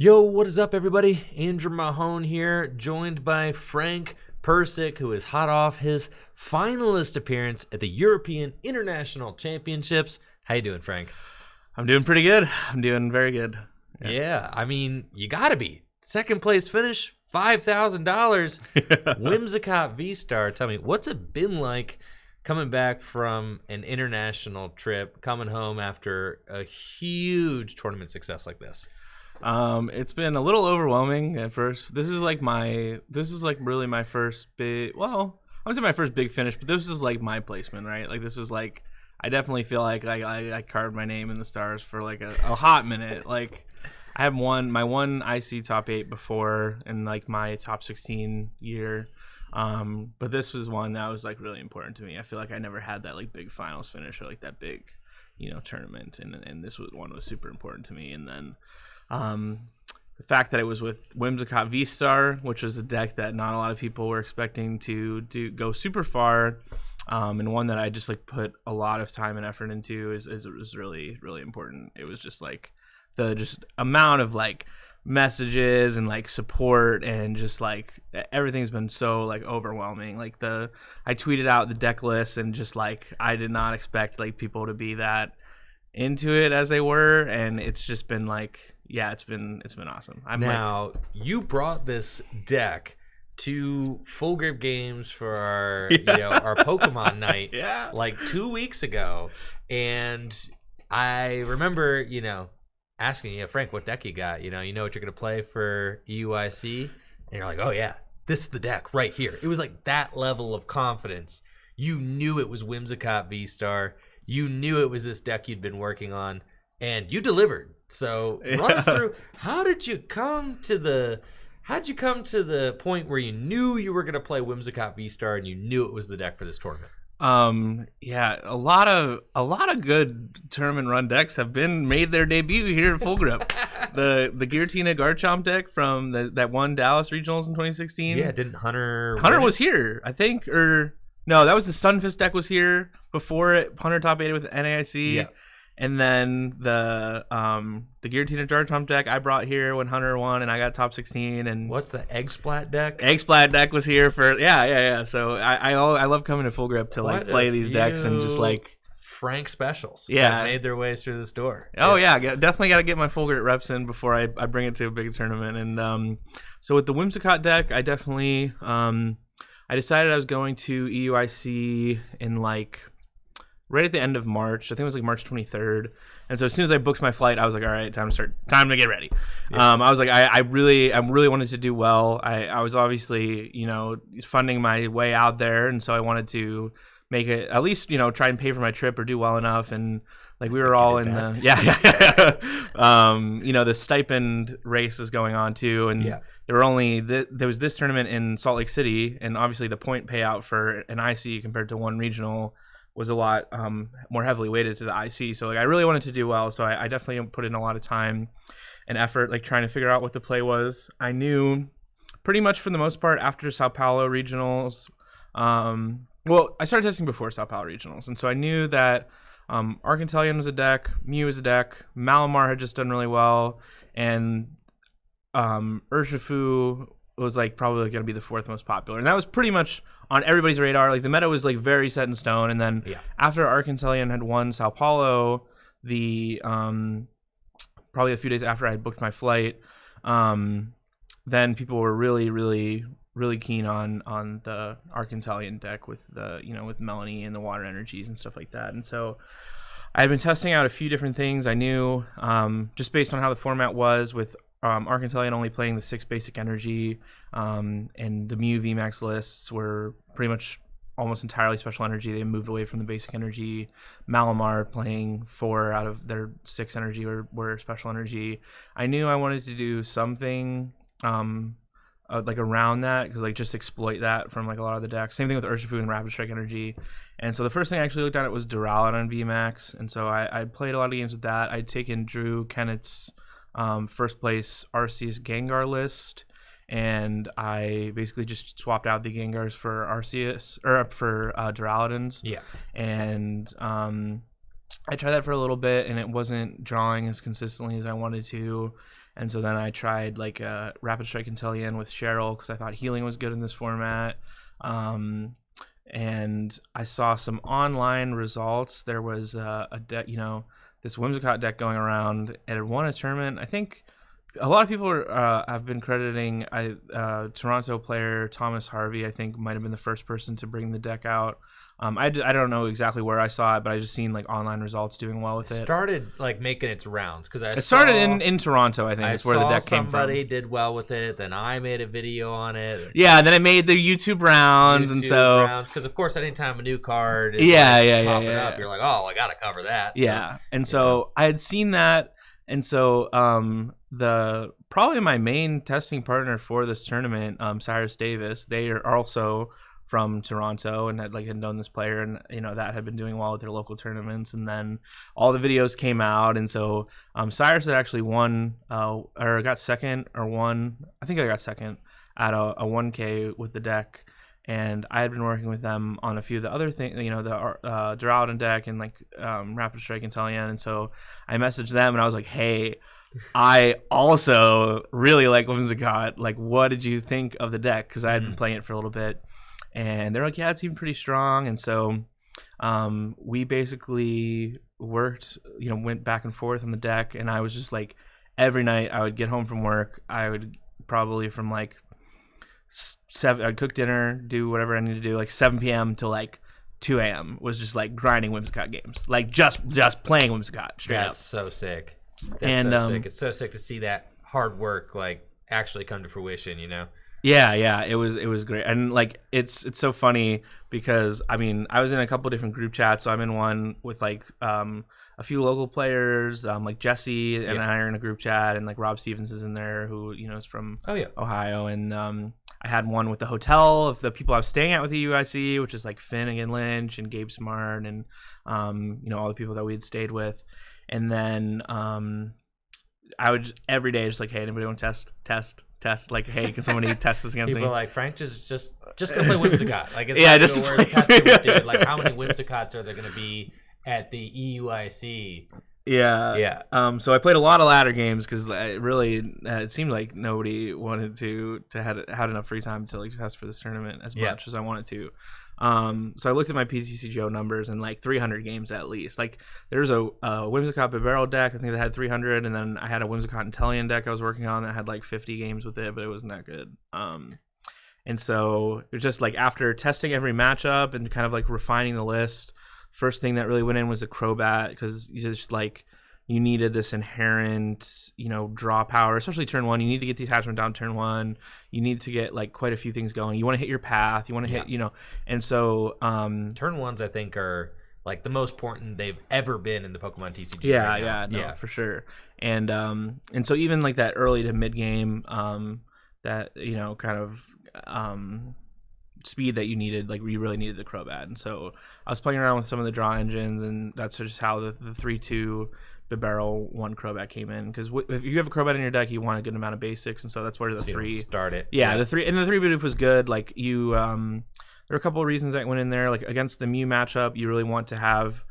Yo, what is up, everybody? Andrew Mahone here, joined by Frank Percic, who is hot off his finalist appearance at the European International Championships. How you doing, Frank? I'm doing pretty good. I'm doing very good. Yeah, I mean, you gotta be. Second place finish, $5,000. Whimsicott V-Star. Tell me, what's it been like coming back from an international trip, coming home after a huge tournament success like this? It's been a little overwhelming at first. This is like really my first big, well, I would say my first big finish, but this is like my placement, right? Like this is like, I definitely feel like I carved my name in the stars for like a hot minute. Like I have my one IC top 8 before in like my top 16 year. But this was one that was like really important to me. I feel like I never had that like big finals finish or like that big, tournament. And this one was super important to me. And then, the fact that it was with Whimsicott V-Star, which was a deck that not a lot of people were expecting to go super far, and one that I just like put a lot of time and effort into is it was really, really important. It was just like the amount of like messages and like support and just like everything's been so like overwhelming. Like I tweeted out the deck list and just like I did not expect like people to be that into it as they were, and it's just been like, yeah, it's been awesome. You brought this deck to Full Grip Games for our our Pokemon night like 2 weeks ago, and I remember asking you, Frank, what deck you got? You know what you're gonna play for EUIC, and you're like, oh yeah, this is the deck right here. It was like that level of confidence. You knew it was Whimsicott V-Star. You knew it was this deck you'd been working on, and you delivered. So run us through, how'd you come to the point where you knew you were going to play Whimsicott V-Star and you knew it was the deck for this tournament? A lot of good tournament run decks have made their debut here in Full Grip. the Giratina Garchomp deck from that won Dallas Regionals in 2016. Yeah, didn't Hunter was here, I think, or no, that was the Stunfisk deck was here before it. Hunter top 8 with NAIC. Yeah. And then the Giratina Garchomp deck I brought here when Hunter won, and I got top 16. And what's the Eggsplat deck? Eggsplat deck was here for yeah. So I love coming to Full Grip to like play these decks and just like Frank specials. Yeah, made their ways through this door. Oh yeah, definitely got to get my Full Grip reps in before I bring it to a big tournament. And so with the Whimsicott deck, I definitely I decided I was going to EUIC in like right at the end of March. I think it was like March 23rd. And so as soon as I booked my flight, I was like, all right, time to get ready. Yeah. I was like, I really wanted to do well. I was obviously, funding my way out there. And so I wanted to make it at least, try and pay for my trip or do well enough. And like we were all in the, the stipend race is going on too. And there were only, there was this tournament in Salt Lake City. And obviously the point payout for an IC compared to one regional was a lot more heavily weighted to the IC. So like I really wanted to do well. So I definitely put in a lot of time and effort, like trying to figure out what the play was. I knew pretty much for the most part after Sao Paulo regionals. Well, I started testing before Sao Paulo regionals. And so I knew that Arcantelion was a deck, Mew was a deck, Malamar had just done really well. And Urshifu was like probably going to be the fourth most popular. And that was pretty much on everybody's radar. Like the meta was like very set in stone. And then after Arcantelion had won Sao Paulo, the probably a few days after I had booked my flight, then people were really, really, really keen on the Arcantelion deck with the with Melanie and the water energies and stuff like that. And so I had been testing out a few different things. I knew just based on how the format was with Arcantelion only playing the 6 basic energy, and the Mew VMAX lists were pretty much almost entirely special energy. They moved away from the basic energy. Malamar playing 4 out of their 6 energy were special energy. I knew I wanted to do something like around that, because like just exploit that from like a lot of the decks. Same thing with Urshifu and Rapid Strike energy. And so the first thing I actually looked at was Duraludon on VMAX, and so I played a lot of games with that. I'd taken Drew Kennett's first place Arceus Gengar list, and I basically just swapped out the Gengars for Arceus or for Duraludons. Yeah. And I tried that for a little bit, and it wasn't drawing as consistently as I wanted to. And so then I tried like Rapid Strike Inteleon with Cheryl because I thought healing was good in this format. And I saw some online results. There was a deck, this Whimsicott deck going around, and it won a tournament. I think a lot of people have been crediting Toronto player Thomas Harvey. I think might have been the first person to bring the deck out. I don't know exactly where I saw it, but I just seen like online results doing well with it. It started like making its rounds because it started in Toronto. I think it's where the deck came from. Somebody did well with it. Then I made a video on it. Yeah, and then it made the YouTube rounds, because of course anytime a new card is popping up, you're like, oh, I gotta cover that. Yeah, and so I had seen that, and so probably my main testing partner for this tournament, Cyrus Davis, they are also from Toronto and had known this player, and that had been doing well with their local tournaments. And then all the videos came out, and so Cyrus had actually won or got second or won. I think I got second at a 1K with the deck, and I had been working with them on a few of the other things, the Duraludon deck and Rapid Strike Inteleon. And so I messaged them and I was like, hey, I also really like Whimsicott. Like, what did you think of the deck? Because I had been playing it for a little bit. And they're like, yeah, it seemed pretty strong. And so we basically worked, went back and forth on the deck. And I was just like, every night I would get home from work. I would probably from 7, I'd cook dinner, do whatever I needed to do, 7 p.m. till 2 a.m. was just grinding Whimsicott games. Just playing Whimsicott straight up. That's so sick. That's so sick. It's so sick to see that hard work actually come to fruition, Yeah, it was great. And it's so funny because I was in a couple different group chats. So I'm in one with a few local players, like Jesse and I are in a group chat, and Rob Stevens is in there, who is from Ohio. And I had one with the hotel of the people I was staying at with the EUIC, which is Finnegan Lynch and Gabe Smart and all the people that we had stayed with. And then I would every day just hey, anybody want to test? Hey, can somebody test this against me? People are like, Frank, just go play Whimsicott. Just to play. Testing with dude. How many Whimsicotts are there going to be at the EUIC? Yeah. So I played a lot of ladder games because it seemed like nobody wanted to had enough free time to test for this tournament as much as I wanted to. So I looked at my PTCGO numbers and 300 games at least. There's a Whimsicott Bibero deck, I think that had 300, and then I had a Whimsicott Inteleon deck I was working on that had 50 games with it, but it wasn't that good. And so it was just after testing every matchup and kind of refining the list, first thing that really went in was the Crobat, because you just you needed this inherent, draw power, especially turn one. You need to get the attachment down turn one. You need to get quite a few things going. You want to hit your path. You want to hit, and so turn ones I think are the most important they've ever been in the Pokemon TCG. Yeah, for sure. And so even that early to mid game, that kind of speed that you needed, you really needed the Crobat. And so I was playing around with some of the draw engines, and that's just how the 3-2 Bibero 1 Crobat came in, because if you have a Crobat in your deck, you want a good amount of basics, and so that's where the 3 start it. The 3 Bidoof was good. There were a couple of reasons that went in there. Against the Mew matchup, you really want to have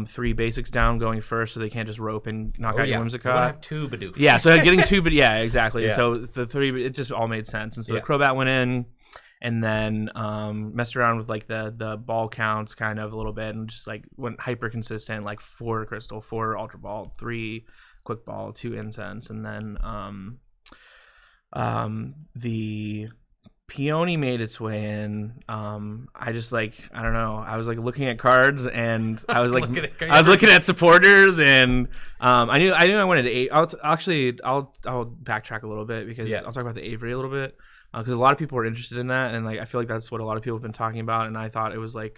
3 basics down going first, so they can't just rope and knock out your Whimsicott. You have 2 Bidoof. Yeah, so getting 2, but exactly. So the 3, it just all made sense, and so the Crobat went in. And then messed around with the ball counts kind of a little bit, and just went hyper consistent, 4 Crystal, 4 Ultra Ball, 3 Quick Ball, 2 Incense, and then the Peony made its way in. I just I don't know. I was looking at cards, and I was looking at supporters, and I knew I wanted to. I'll backtrack a little bit because I'll talk about the Avery a little bit. Because a lot of people are interested in that, and I feel that's what a lot of people have been talking about, and I thought it was a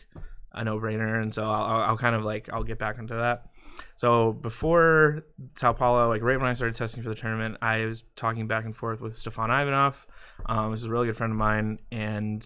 no-brainer, and so I'll kind of I'll get back into that. So before Sao Paulo, right when I started testing for the tournament, I was talking back and forth with Stefan Ivanov, who's a really good friend of mine, and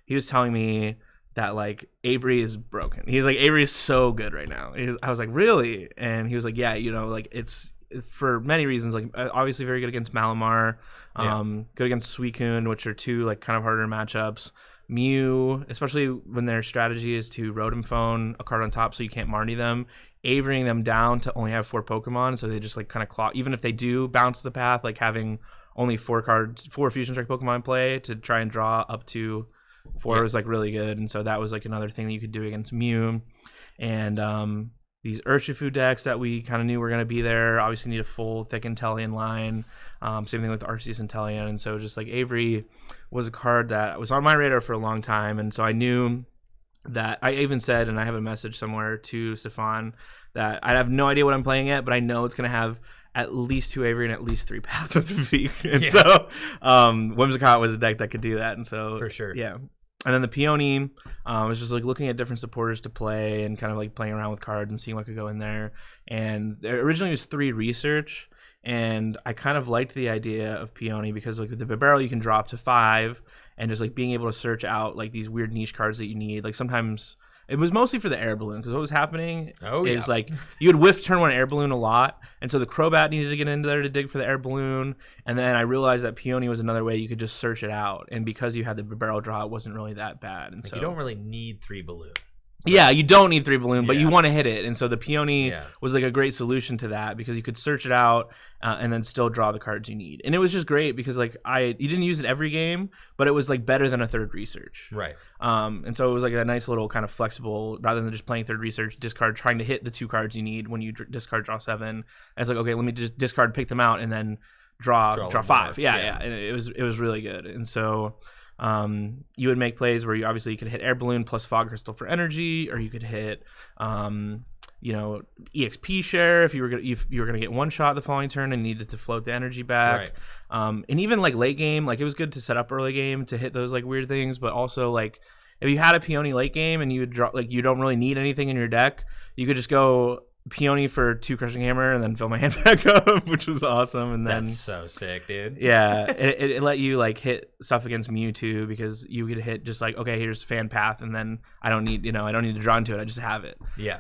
he was telling me that Avery is broken. He's Avery is so good right now. I was really? And he was yeah, it's for many reasons, obviously very good against Malamar, good against Suicune, which are 2 kind of harder matchups. Mew, especially when their strategy is to Rotom Phone a card on top so you can't Marnie them, Averying them down to only have 4 Pokemon, so they just like kind of claw. Even if they do bounce the path, like having only 4 Fusion Strike Pokemon in play to try and draw up to 4 was like really good, and so that was like another thing that you could do against Mew. And these Urshifu decks that we kind of knew were going to be there obviously need a full thick Inteleon line. Same thing with Arceus Inteleon, and so just like Avery was a card that was on my radar for a long time, and so I knew that I even said, and I have a message somewhere to Stefan, that I have no idea what I'm playing yet, but I know it's going to have at least 2 Avery and at least 3 Path of the Peak. And so Whimsicott was a deck that could do that, and so for sure, yeah. And then the Peony was just like looking at different supporters to play and kind of like playing around with cards and seeing what could go in there. And there originally was 3 research, and I kind of liked the idea of Peony because like with the barrel you can drop to 5, and just like being able to search out like these weird niche cards that you need. Like sometimes it was mostly for the air balloon, because what was happening is like you would whiff turn 1 air balloon a lot, and so the Crobat needed to get into there to dig for the air balloon. And then I realized that Peony was another way you could just search it out, and because you had the barrel draw, it wasn't really that bad. And like so you don't really need 3 balloon. Yeah, you don't need 3 balloon, but you want to hit it, and so the Peony was like a great solution to that, because you could search it out and then still draw the cards you need. And it was just great because like you didn't use it every game, but it was like better than a 3rd research. Right. And so it was like a nice little kind of flexible, rather than just playing 3rd research, discard, trying to hit the 2 cards you need when you discard, draw 7. It's like, okay, let me just discard, pick them out, and then draw 5. Yeah. And it was really good. And so you would make plays where you obviously could hit Air Balloon plus Fog Crystal for energy, or you could hit EXP share if you were gonna get 1 shot the following turn and needed to float the energy back. Right. And even like late game, like it was good to set up early game to hit those like weird things, but also like if you had a Peony late game and you would draw, like you don't really need anything in your deck, you could just go Peony for 2 Crushing Hammer and then fill my hand back up, which was awesome. And then that's so sick, dude. Yeah, it let you like hit stuff against Mewtwo, because you could hit just like, okay, here's Fan Path, and then I don't need to draw into it, I just have it. Yeah.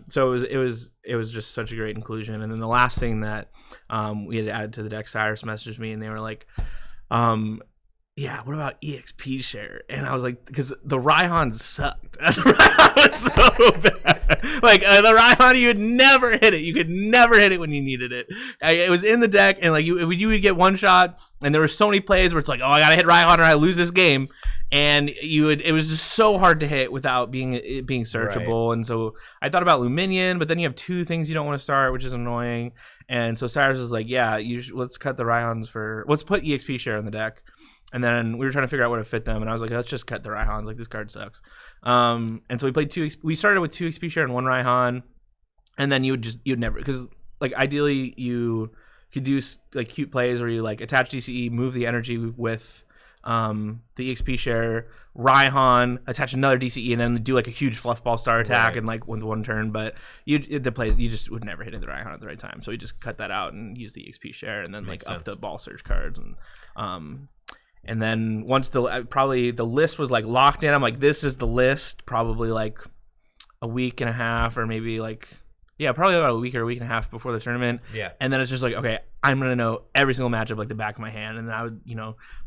So it was just such a great inclusion. And then the last thing that we had added to the deck, Cyrus messaged me and they were like, yeah, what about EXP share? And I was like, because the Raihan sucked. The Raihan was so bad. Like, the Raihan, you would never hit it. You could never hit it when you needed it. It was in the deck, and like you would get 1 shot, and there were so many plays where it's like, oh, I got to hit Raihan or I lose this game. And it was just so hard to hit without being searchable. Right. And so I thought about Luminion, but then you have 2 things you don't want to start, which is annoying. And so Cyrus was like, yeah, let's cut the Raihans let's put EXP share in the deck. And then we were trying to figure out where to fit them, and I was like, let's just cut the Raihans. Like, this card sucks. And so we played 2. We started with 2 XP share and 1 Raihan, and then you'd never, because like ideally you could do like cute plays where you like attach DCE, move the energy with the EXP share, Raihan, attach another DCE, and then do like a huge fluffball star attack and like with 1 turn. But you just would never hit the Raihan at the right time, so we just cut that out and use the EXP share, and then Makes sense. Up the ball search cards. And then once the list was like locked in, I'm like, this is the list. Probably like a week and a half, or maybe like, yeah, probably about a week or a week and a half before the tournament. Yeah. And then it's just like, okay, I'm gonna know every single matchup like the back of my hand. And then I would,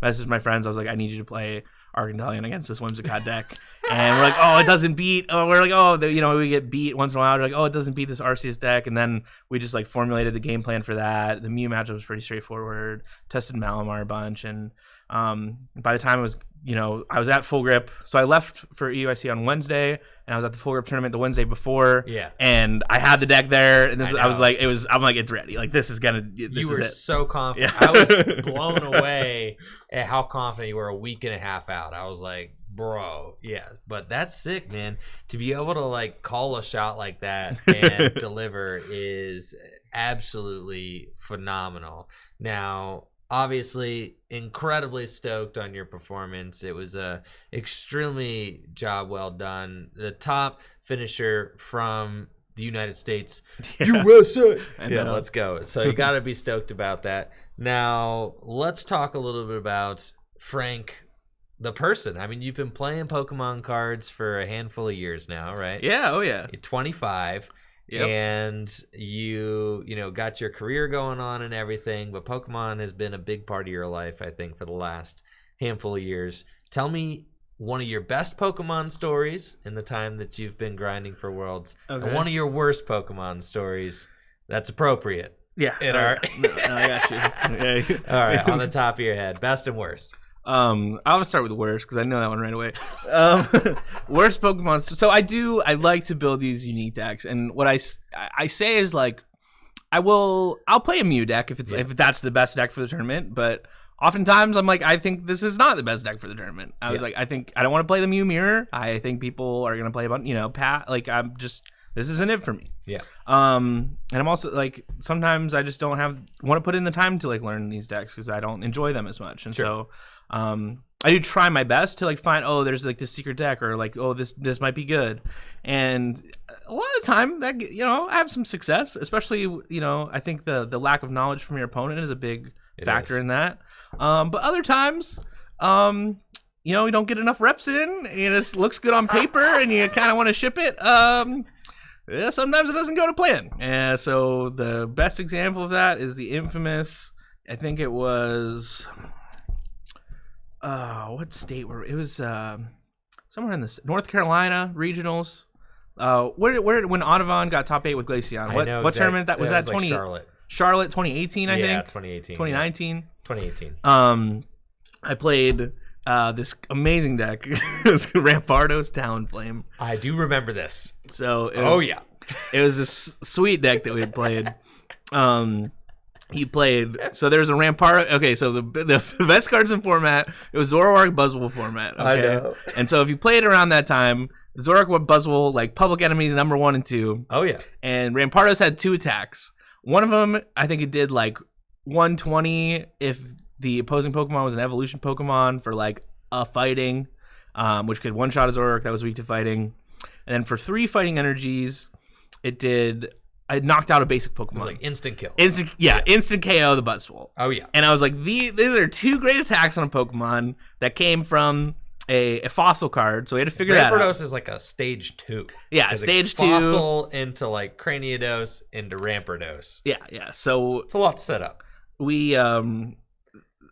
message my friends. I was like, I need you to play Argentalion against this Whimsicott deck. And we're like, oh, it doesn't beat. Oh, we're like, oh, we get beat once in a while. We're like, oh, it doesn't beat this Arceus deck. And then we just like formulated the game plan for that. The Mew matchup was pretty straightforward. Tested Malamar a bunch, and by the time it was, I was at Full Grip. So I left for EUIC on Wednesday, and I was at the Full Grip tournament the Wednesday before. Yeah. And I had the deck there, and I'm like, it's ready. Like, this is gonna. You were so confident. Yeah. I was blown away at how confident you were a week and a half out. I was like, bro, yeah. But that's sick, man. To be able to like call a shot like that and deliver is absolutely phenomenal. Now, obviously, incredibly stoked on your performance. It was a extremely job well done. The top finisher from the United States, USA. Yeah, let's go. So you got to be stoked about that. Now, let's talk a little bit about Frank, the person. I mean, you've been playing Pokemon cards for a handful of years now, right? Yeah. Oh, yeah. You're 25. Yep. And you got your career going on and everything, but Pokemon has been a big part of your life, I think, for the last handful of years. Tell me one of your best Pokemon stories in the time that you've been grinding for Worlds, and one of your worst Pokemon stories that's appropriate. Yeah. No, I got you. Okay. All right, on the top of your head, best and worst. I'll start with the worst because I know that one right away. Worst Pokemon. So I like to build these unique decks, and what I say is like, I'll play a Mew deck if that's the best deck for the tournament, but oftentimes I'm like, I think this is not the best deck for the tournament. I was like, I think I don't want to play the Mew Mirror. I think people are gonna play this isn't it for me. Yeah. And I'm also like, sometimes I just don't want to put in the time to like learn these decks because I don't enjoy them as much, and so I do try my best to like find, there's like this secret deck, or like, this might be good, and a lot of the time that I have some success, especially I think the lack of knowledge from your opponent is a big factor in that. But other times, you don't get enough reps in, and it looks good on paper, and you kind of want to ship it. Sometimes it doesn't go to plan. And so the best example of that is the infamous, I think it was, what state it was somewhere in the North Carolina regionals. Where when Audubon got top 8 with Glaceon. What tournament that was? That 20 like Charlotte 2018, I think. Yeah, 2018. 2019. 2018. I played this amazing deck. It was Rampardos Talonflame. I do remember this. So it was this sweet deck that we had played. He played, so there's a Rampardo. Okay, so the best cards in format, it was Zoroark Buzzwole format. Okay, I know. And so if you played around that time, Zoroark Buzzwole, like public enemies number 1 and 2. Oh yeah. And Rampardos had 2 attacks. One of them, I think it did like 120 if the opposing Pokemon was an evolution Pokemon for like a fighting, which could one-shot a Zoroark that was weak to fighting. And then for 3 fighting energies, I knocked out a basic Pokemon. It was like instant kill. Instant KO the Buzzwole. Oh yeah. And I was like, these are 2 great attacks on a Pokemon that came from a fossil card. So we had to figure that out. Rampardos is like a stage 2. Yeah, stage 2. Fossil into like Craniados into Rampardos. Yeah. So it's a lot to set up. We and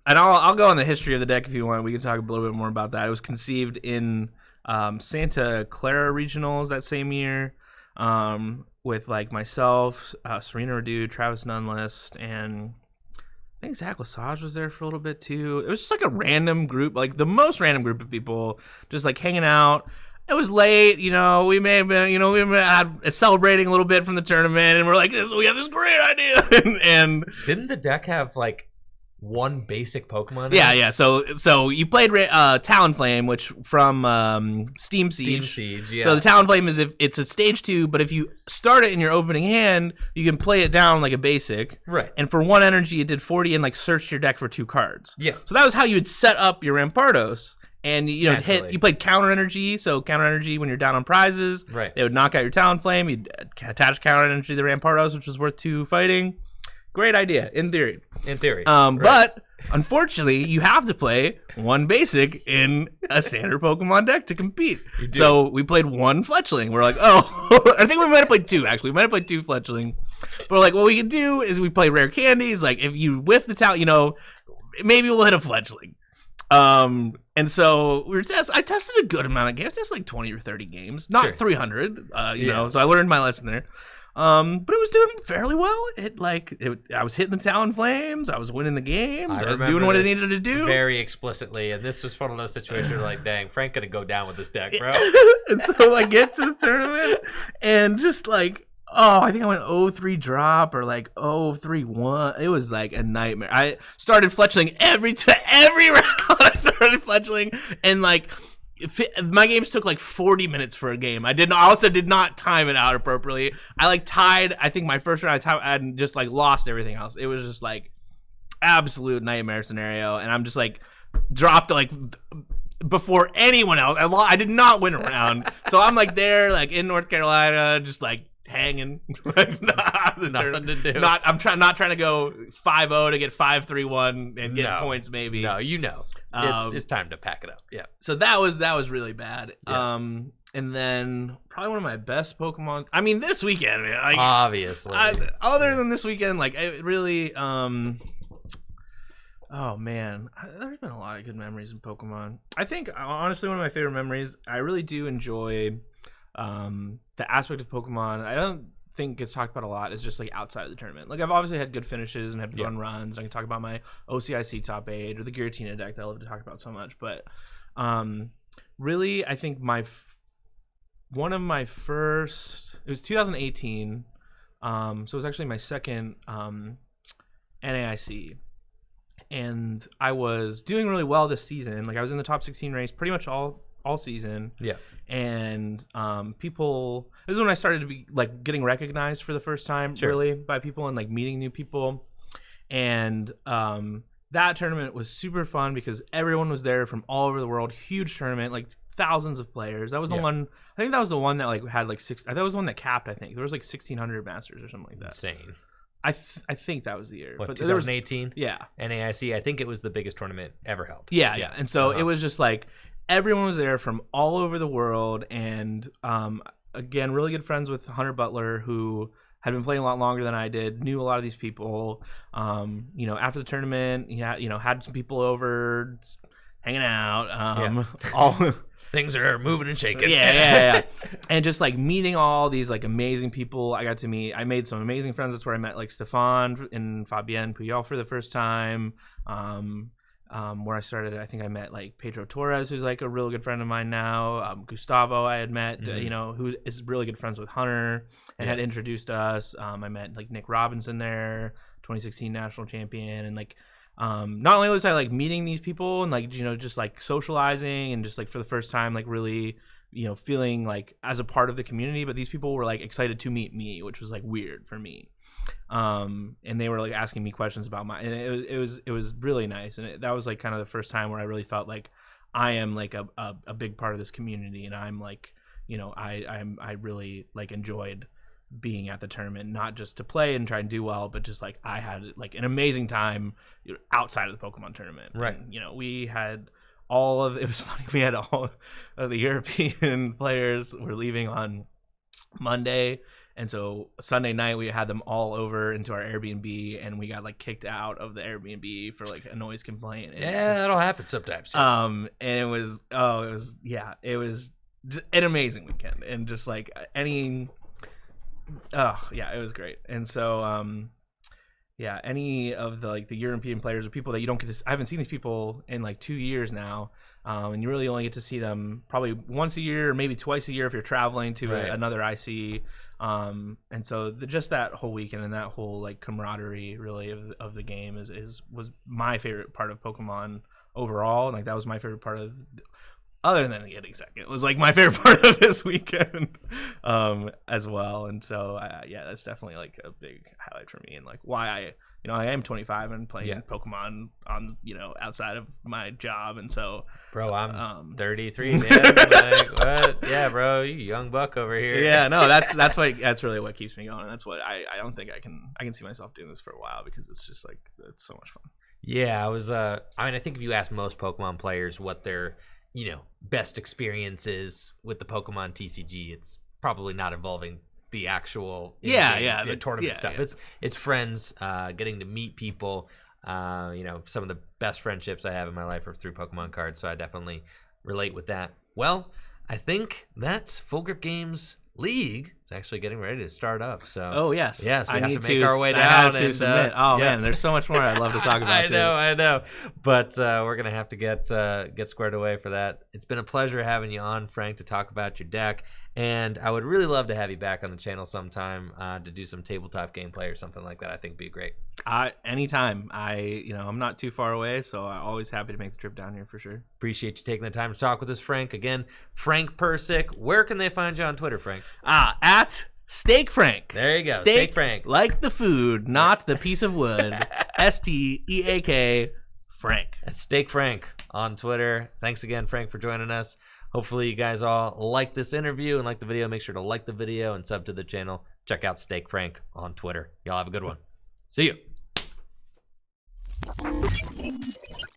I'll go on the history of the deck if you want. We can talk a little bit more about that. It was conceived in Santa Clara regionals that same year. With like myself, Serena Redu, Travis Nunlist, and I think Zach Lesage was there for a little bit too. It was just like a random group, like the most random group of people, just like hanging out. It was late, we may have been, celebrating a little bit from the tournament, and we're like, we have this great idea. and didn't the deck have like 1 basic Pokemon? Yeah. So you played Talonflame, which from Steam Siege. Yeah. So the Talonflame is if it's a stage 2, but if you start it in your opening hand, you can play it down like a basic. Right. And for 1 energy, it did 40 and like searched your deck for 2 cards. Yeah. So that was how you would set up your Rampardos. And you played counter energy. So counter energy when you're down on prizes. Right. They would knock out your Talonflame. You'd attach counter energy to the Rampardos, which was worth 2 fighting. Great idea, in theory. Right. But unfortunately, you have to play 1 basic in a standard Pokemon deck to compete. So we played 1 Fletchling. We're like, I think we might have played 2, actually. We might have played 2 Fletchling. But we're like, what we can do is we play rare candies. Like, if you whiff the talent, maybe we'll hit a Fletchling. And so I tested a good amount of games. That's like 20 or 30 games, not 300, so I learned my lesson there. But it was doing fairly well. I was hitting the Talonflames. I was winning the games. I was doing what I needed to do. Very explicitly. And this was one of those situations where like, dang, Frank gonna go down with this deck, bro. And so I get to the tournament and just like, I think I went 0-3 drop or like 0-3-1. It was like a nightmare. I started Fletchling every round. I started Fletchling and like, my games took like 40 minutes for a game. I also did not time it out appropriately. I like tied. I think my first round I and just like lost everything else. It was just like absolute nightmare scenario. And I'm just like dropped like before anyone else. I did not win a round. So I'm like there like in North Carolina, just like hanging. Nothing to do. I'm not trying to go 5-0 to get 5-3-1 and get points maybe. No, it's time to pack it up. Yeah. So that was really bad. Yeah. And then probably one of my best Pokemon. I mean, this weekend, man, like, obviously. Other than this weekend, like it really. Oh man, there's been a lot of good memories in Pokemon. I think honestly one of my favorite memories. I really do enjoy the aspect of Pokemon. I don't think gets talked about a lot. Is just like outside of the tournament. Like I've obviously had good finishes and had fun runs. I can talk about my OCIC top 8 or the Giratina deck that I love to talk about so much. But really, I think one of my first. It was 2018. So it was actually my second NAIC. And I was doing really well this season. Like I was in the top 16 race pretty much all season. Yeah. And people, this is when I started to be like getting recognized for the first time, really, by people and like meeting new people. And that tournament was super fun because everyone was there from all over the world. Huge tournament, like thousands of players. That was the one. I think that was the one that like had like six. That was the one that capped. I think there was like 1,600 masters or something like that. Insane. I think that was the year. What, 2018? Yeah. NAIC, I think it was the biggest tournament ever held. Yeah. And so it was just like everyone was there from all over the world. And again, really good friends with Hunter Butler, who had been playing a lot longer than I did, knew a lot of these people. After the tournament, he had, had some people over hanging out. All things are moving and shaking. Yeah. And just like meeting all these like amazing people. I made some amazing friends. That's where I met like Stefan and Fabienne Puyol for the first time. Where I started, I think I met like Pedro Torres, who's like a real good friend of mine now. Gustavo I had met, who is really good friends with Hunter and had introduced us. I met like Nick Robinson there, 2016 national champion, and like not only was I like meeting these people and like just like socializing and just like for the first time like really feeling like as a part of the community, but these people were like excited to meet me, which was like weird for me. And they were like asking me questions about and it was really nice, and that was like kind of the first time where I really felt like I am like a big part of this community, and I'm like I really like enjoyed being at the tournament, not just to play and try and do well, but just like I had like an amazing time outside of the Pokemon tournament. Right. And, we had it was funny, we had all of the European players were leaving on Monday, and so Sunday night we had them all over into our Airbnb, and we got like kicked out of the Airbnb for like a noise complaint. That'll happen sometimes. And it was an amazing weekend, and just like it was great. And so any of the like the European players or people that you don't get to, I haven't seen these people in like 2 years now, and you really only get to see them probably once a year or maybe twice a year if you're traveling to another IC. And so just that whole weekend and that whole like camaraderie really of the game was my favorite part of Pokemon overall, and like that was my favorite part of. Other than getting second, it was like my favorite part of this weekend as well. And so, that's definitely like a big highlight for me, and like why I am 25 and playing Pokemon on, outside of my job. And so, bro, I'm 33, man. Like, what? Yeah, bro, you young buck over here. Yeah, no, that's really what keeps me going. And that's what I don't think I can see myself doing this for a while, because it's just like, it's so much fun. Yeah, I think if you ask most Pokemon players what their best experiences with the Pokemon TCG, it's probably not involving the actual the tournament stuff. Yeah. It's friends, getting to meet people. Some of the best friendships I have in my life are through Pokemon cards, so I definitely relate with that. Well, I think that's Full Grip Games League. It's actually getting ready to start up. So we have to make our way down and submit. Man, there's so much more I'd love to talk about. I know. But we're gonna have to get squared away for that. It's been a pleasure having you on, Frank, to talk about your deck. And I would really love to have you back on the channel sometime to do some tabletop gameplay or something like that. I think would be great. Anytime. I'm not too far away, so I'm always happy to make the trip down here for sure. Appreciate you taking the time to talk with us, Frank. Again, Frank Percic. Where can they find you on Twitter, Frank? At Steak Frank. There you go. Steak Frank. Like the food, not the piece of wood. STEAK Frank. That's Steak Frank on Twitter. Thanks again, Frank, for joining us. Hopefully you guys all like this interview and like the video. Make sure to like the video and sub to the channel. Check out Steak Frank on Twitter. Y'all have a good one. See you.